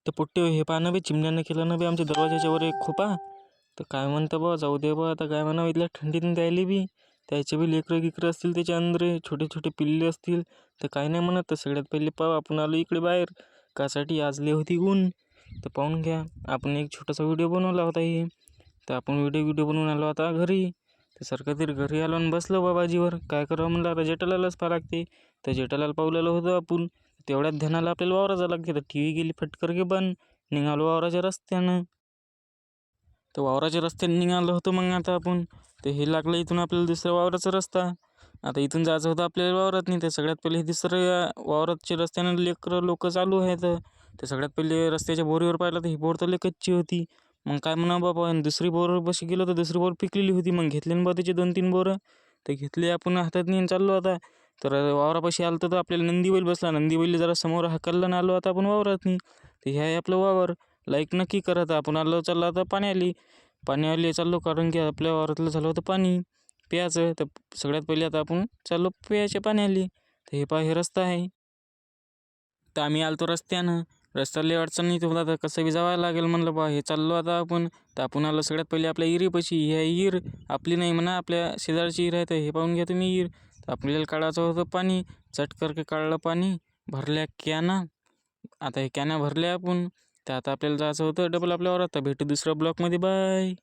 ते पोट्टे हे पाहणं बी चिमण्यानं केलं ना बी आमच्या दरवाजाच्या वर एक खोपा. तर काय म्हणतं बा जाऊ दे बा आता काय म्हणा इथल्या थंडीतून द्यायला बी त्याचे बी लेकरं गिकरं असतील त्याच्या अंदरे छोटे छोटे पिल्ले असतील तर काय नाही म्हणत. तर सगळ्यात पहिले पाहू आपण आलो इकडे बाहेर कासाठी आजली होती ऊन. तर पाहून घ्या आपण एक छोटासा व्हिडिओ बनवला होता हे. तर आपण व्हिडिओ बनवून आलो आता घरी. तर सारखं तरी घरी आलो आणि बसलो बाबाजीवर. काय करावं म्हणलं आता जेठालालच पाहा लागते. तर जेठालाल पावलेलं होतं आपण. तेवढ्यात ध्यानाला आपल्याला वावरा जावं लागते. तर टी व्ही गेली फटकर गे बंद. निघालो वावराच्या रस्त्यानं. तर वावराच्या रस्त्याने निघालो होतो मग आता आपण. तर हे लागलं इथून आपल्याला दुसऱ्या वावराचा रस्ता. आता इथून जायचं होतं आपल्याला वावरात नाही. तर सगळ्यात पहिले हे दुसऱ्या वावराच्या रस्त्यानं लेकरं लोक चालू आहेत. तर सगळ्यात पहिले रस्त्याच्या बोरीवर पाहिलं तर ही बोर तर लय कच्ची होती. मग काय म्हणा बाबा आणि दुसरी बोर बशी गेलो तर दुसरी बोर पिकलेली होती. मग घेतली ना बा त्याचे 2-3 बोरं. तर घेतले आपण हातात नेऊन चाललो आता. तर वावरापाशी आलं तर आपल्याला नंदी बैल बसला. नंदी बैल जरा समोर हाकलला ना आलो आता आपण वावरात नाही. तर हे आहे आपलं वावर. लाईक नक्की करत आपण आलो चाललो आता पाण्याली चाललो कारण की आपल्या वावरातलं झालं होतं पाणी प्यायचं. तर सगळ्यात पहिले आता आपण चाललो प्यायच्या पाण्याली. तर हे पहा हे रस्ता आहे. तर आम्ही आलतो रस्त्यानं. रस्त्याला अडचण नाही होता तर कसं बी जावं लागेल म्हणलं बा हे चाललो आता आपण. तर आपण आलो सगळ्यात पहिले आपल्या इरीपाशी. ही आहे इर आपली नाही म्हणा आपल्या शेजारची इर आहे. तर हे पाहून घ्या तुम्ही इर. तर आपल्याला काढायचं होतं पाणी. चटकरके काढलं पाणी. भरल्या कॅना. आता हे कॅना भरल्या आपण. तर आता आपल्याला जायचं होतं डबल आपल्या वावरात. तर भेटू दुसऱ्या ब्लॉकमध्ये. बाय.